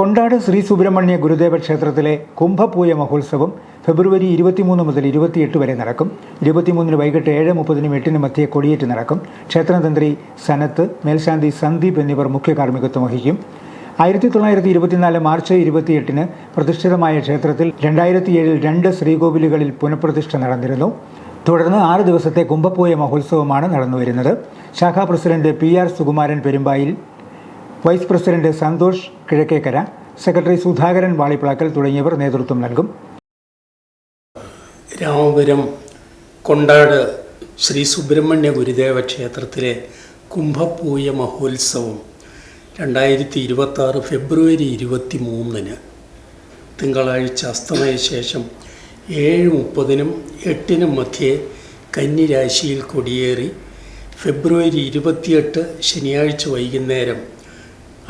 കൊണ്ടാട് ശ്രീ സുബ്രഹ്മണ്യ ഗുരുദേവ ക്ഷേത്രത്തിലെ കുംഭപൂയ മഹോത്സവം ഫെബ്രുവരി 23 മുതൽ 28 വരെ നടക്കും. 23 വൈകിട്ട് 7:30-നും 8-നും മധ്യേ കൊടിയേറ്റ് നടക്കും. ക്ഷേത്രതന്ത്രി സനത്ത്, മേൽശാന്തി സന്ദീപ് എന്നിവർ മുഖ്യ കാർമ്മികത്വം വഹിക്കും. 1924 മാർച്ച് 28-ന് പ്രതിഷ്ഠിതമായ ക്ഷേത്രത്തിൽ 2007 2 ശ്രീകോവിലുകളിൽ പുനഃപ്രതിഷ്ഠ നടന്നിരുന്നു. തുടർന്ന് 6 ദിവസത്തെ കുംഭപൂയ മഹോത്സവമാണ് നടന്നുവരുന്നത്. ശാഖാ president PR Sukumaran Perumbayil, vice president Santhosh Kizhakkekkara, secretary Sudhakaran Valiplakkal തുടങ്ങിയവർ നേതൃത്വം നൽകും. രാമപുരം കൊണ്ടാട് ശ്രീ സുബ്രഹ്മണ്യ ഗുരുദേവ ക്ഷേത്രത്തിലെ കുംഭപൂയ മഹോത്സവം 2026 ഫെബ്രുവരി 23-ന് തിങ്കളാഴ്ച അസ്തമയ ശേഷം 7:30-നും 8-നും മധ്യേ കന്നിരാശിയിൽ കൊടിയേറി ഫെബ്രുവരി 28 ശനിയാഴ്ച വൈകുന്നേരം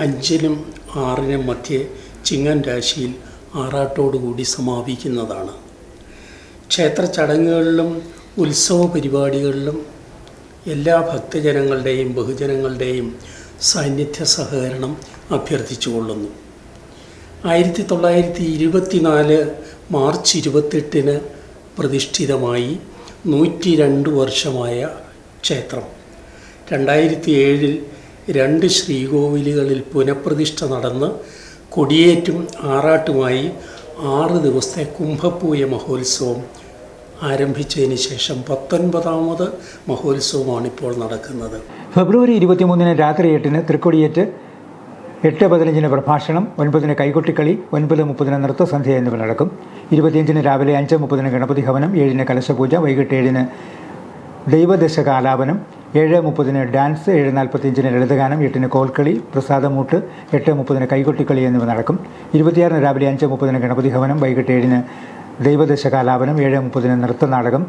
5-നും 6-നും മധ്യേ ചിങ്ങൻ രാശിയിൽ ആറാട്ടോടുകൂടി സമാപിക്കുന്നതാണ്. ക്ഷേത്ര ചടങ്ങുകളിലും ഉത്സവ പരിപാടികളിലും എല്ലാ ഭക്തജനങ്ങളുടെയും ബഹുജനങ്ങളുടെയും സാന്നിധ്യ സഹകരണം അഭ്യർത്ഥിച്ചുകൊള്ളുന്നു. 1924 മാർച്ച് 28-ന് പ്രതിഷ്ഠിതമായി 102 വർഷമായ ക്ഷേത്രം 2007 2 ശ്രീകോവിലുകളിൽ പുനഃപ്രതിഷ്ഠ നടന്ന് കൊടിയേറ്റും ആറാട്ടുമായി 6 ദിവസത്തെ കുംഭപൂയ മഹോത്സവം ആരംഭിച്ചതിന് ശേഷം 19ാമത് മഹോത്സവമാണിപ്പോൾ നടക്കുന്നത്. ഫെബ്രുവരി 23-ന് രാത്രി 8-ന് തൃക്കൊടിയേറ്റ്, 8:15-ന് പ്രഭാഷണം, 9-ന് കൈകൊട്ടിക്കളി, 9:30-ന് നൃത്തസന്ധ്യ എന്നിവ നടക്കും. 25-ന് രാവിലെ 5:30-ന് ഗണപതി ഹവനം, 7-ന് കലശപൂജ, വൈകിട്ട് 7-ന് ദൈവദശകാലാപനം, 7:30-ന് ഡാൻസ്, 7:45-ന് ലളിതഗാനം, 8-ന് കോൽക്കളി, പ്രസാദമൂട്ട്, 8:30-ന് കൈകൊട്ടിക്കളി എന്നിവ നടക്കും. 26-ന് രാവിലെ 5:30-ന് ഗണപതി ഹവനം, വൈകിട്ട് 7-ന് ദൈവദശകാലാപനം, 7:30-ന് നൃത്തനാടകം.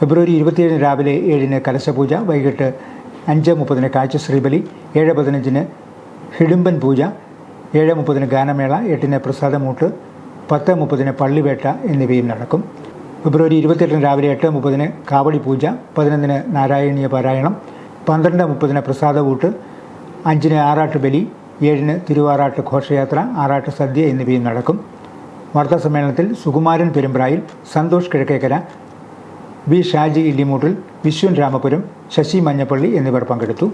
ഫെബ്രുവരി 27-ന് രാവിലെ 7-ന് കലശപൂജ, വൈകിട്ട് 5:30-ന് കാഴ്ചശ്രീബലി, 7:15-ന് ഹിഡുമ്പൻ പൂജ, 7:30-ന് ഗാനമേള, 8-ന് പ്രസാദമൂട്ട്, 10:30-ന് പള്ളിവേട്ട എന്നിവയും നടക്കും. ഫെബ്രുവരി 28-ന് രാവിലെ 8:30-ന് കാവടി പൂജ, 11-ന് നാരായണീയ പാരായണം, 12:30-ന് പ്രസാദവൂട്ട്, 5-ന് ആറാട്ട് ബലി, 7-ന് തിരുവാറാട്ട് ഘോഷയാത്ര, ആറാട്ട് സദ്യ എന്നിവയും നടക്കും. വാർത്താസമ്മേളനത്തിൽ സുകുമാരൻ പെരുമ്പ്രായിൽ, സന്തോഷ് കിഴക്കേക്കര, വി ഷാജി ഇല്ലിമൂട്ടിൽ, വിശ്വൻ രാമപുരം, ശശി മഞ്ഞപ്പള്ളി എന്നിവർ പങ്കെടുത്തു.